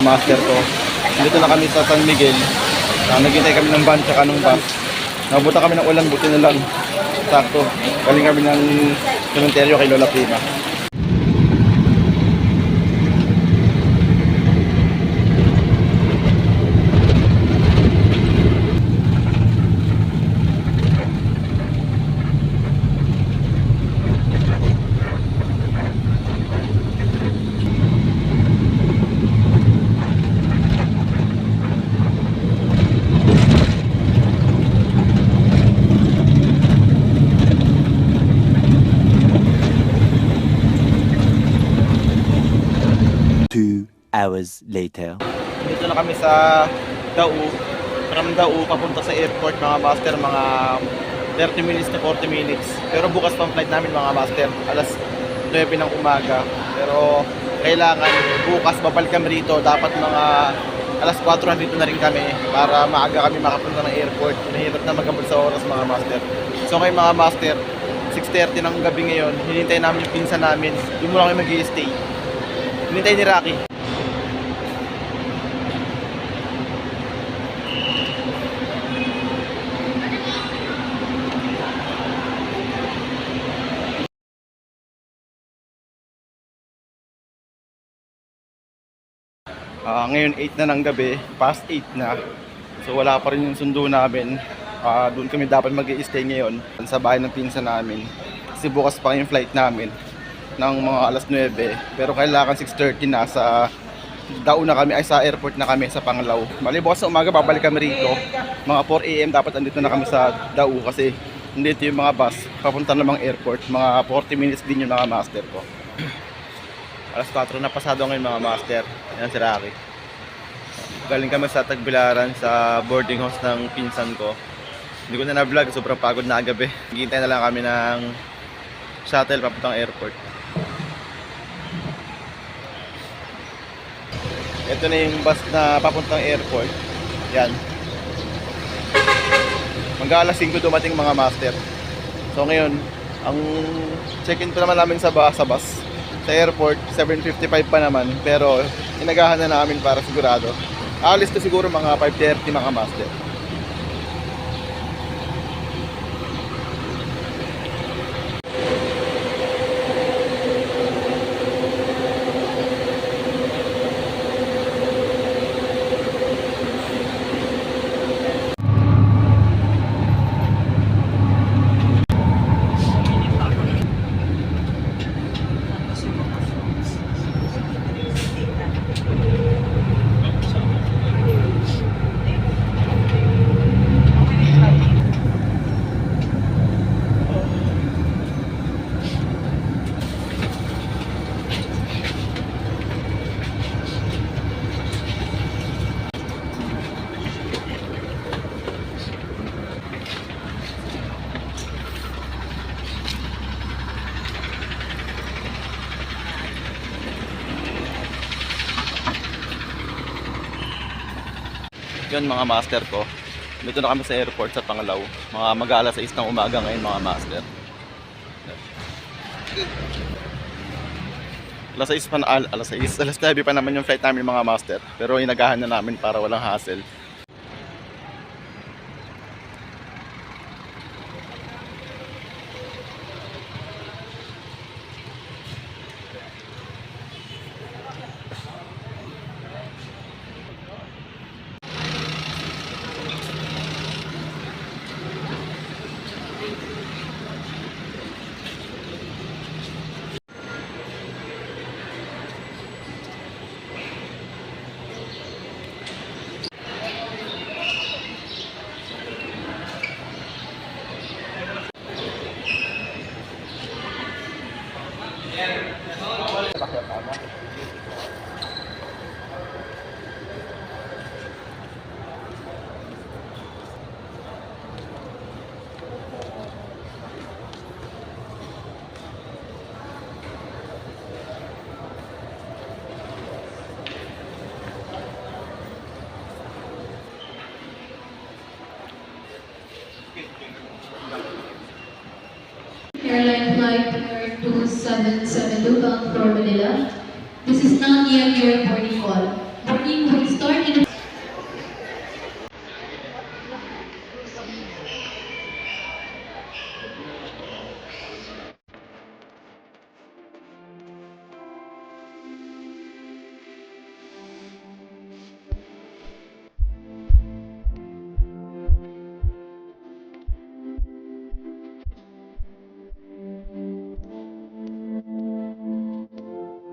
master ko. Dito na kami sa San Miguel. Naghintay kami ng van tsaka ng bus. Nabuta kami ng ulan, buti na lang. Sakto. Galing kami ng cementerio kay Lola Prima. 2 hours later. Dito na kami sa Dau. From Dau papunta sa airport mga master, mga 30 minutes to 40 minutes. Pero bukas pang flight namin mga master, alas 9 ng umaga. Pero kailangan bukas babalik kami rito. Dapat mga alas 4 nandito na rin kami para maaga kami makapunta ng airport. Nahirap na magabot sa oras mga master. So ngayon mga master, 6:30 ng gabi ngayon, hinintay namin yung pinsan namin. Doon muna kami mag-i-stay. Hinintay ni Rocky. Ngayon 8 na ng gabi, past 8 na. So wala pa rin yung sundo namin. Doon kami dapat mag-i-stay ngayon sa bahay ng pinsan namin. Kasi bukas pa yung flight namin ng mga alas 9. Pero kailangan 6:30 na sa Dau na kami, ay sa airport na kami sa Panglao. Mali bukas sa umaga babalik kami rito. Mga 4 AM dapat andito na kami sa Dau kasi dito yung mga bus papunta namang airport. Mga 40 minutes din yung mga master ko. Alas 4 na pasado ngayon mga master. Yan si Rocky. Galing kami sa Tagbilaran sa boarding house ng pinsan ko. Hindi ko na na-vlog, sobrang pagod na agabi. Hihintay na lang kami ng shuttle papuntang airport. Ito na yung bus na papuntang airport. Yan. Mag-aalas 5 dumating mga master. So ngayon, ang check-in pa naman namin sa bus. Sa airport, 7:55 pa naman. Pero inagahan na namin para sigurado. Alis ko siguro mga 5:30 mga master. Yun mga master ko. Dito na kami sa airport sa Panglao. Mga mag-aalas 6 ng umaga ngayon mga master. Alas 6 pa na, alas 9 pa naman yung flight namin mga master. Pero inagahan na namin para walang hassle. Airline flight Air 2772 bound for Manila. This is not yet your boarding call. Boarding morning will start in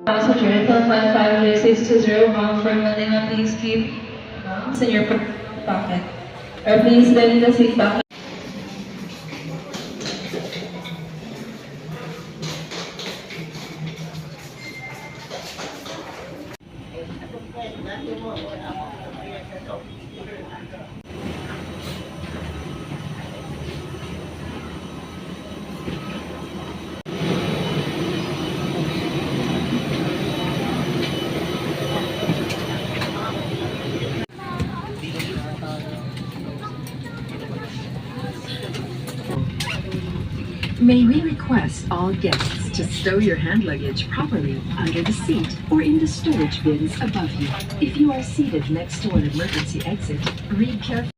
Passenger, Philippine 50620, bound for Manila, please keep bags in your pocket. Or please let the seat back. May we request all guests to stow your hand luggage properly under the seat or in the storage bins above you. If you are seated next to an emergency exit, read carefully.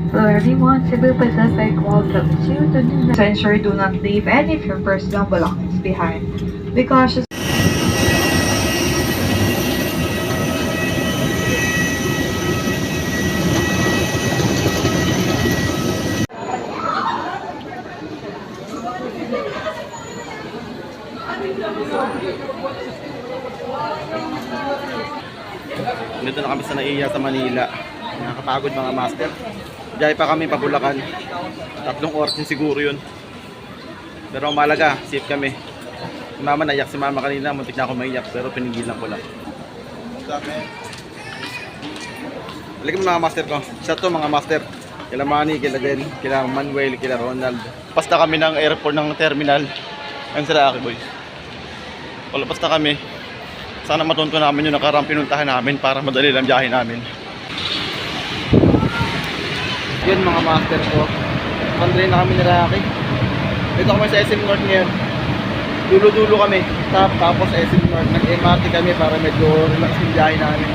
Hello everyone, Cebu Pacific welcomes you to the to ensure do not leave any of your personal belongings behind. Be cautious. Dito na kami sa Naiya sa Manila. Nakakapagod mga master. Diyan pa kami pa Bulacan. 3 oras din siguro yun. Pero ang mahalaga, safe kami. Si mama naiyak si mama kanina, muntik na ako maiyak pero pinigilan ko lang. Halika mga master ko. Shout to mga master. Kila Manny, kila Den, kila Manuel, kila Ronald. Pasta kami ng airport ng terminal. Ayun sila Aki Boy. Palapas na kami. Sana matunto namin yung nakarang pinuntahan namin para madali lang biyahe namin. Yun mga master ko. Pandray na kami ni Rocky. Dito kami sa SM North ngayon. Dulo-dulo kami. Tapos SM North. Nag-MRT kami para medyo relax yung biyahe namin.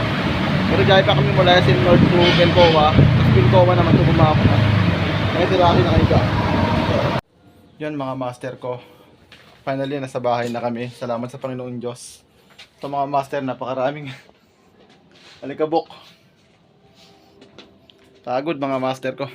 Pero biyahe pa kami mula SM North to Bencoa. Tapos Bencoa naman ito bumako na. Kaya si Rocky na kayo dyan. Yun mga master ko. Finally nasa bahay na kami. Salamat sa Panginoon Diyos. Ito mga master, napakaraming alikabok. Pagod mga master ko.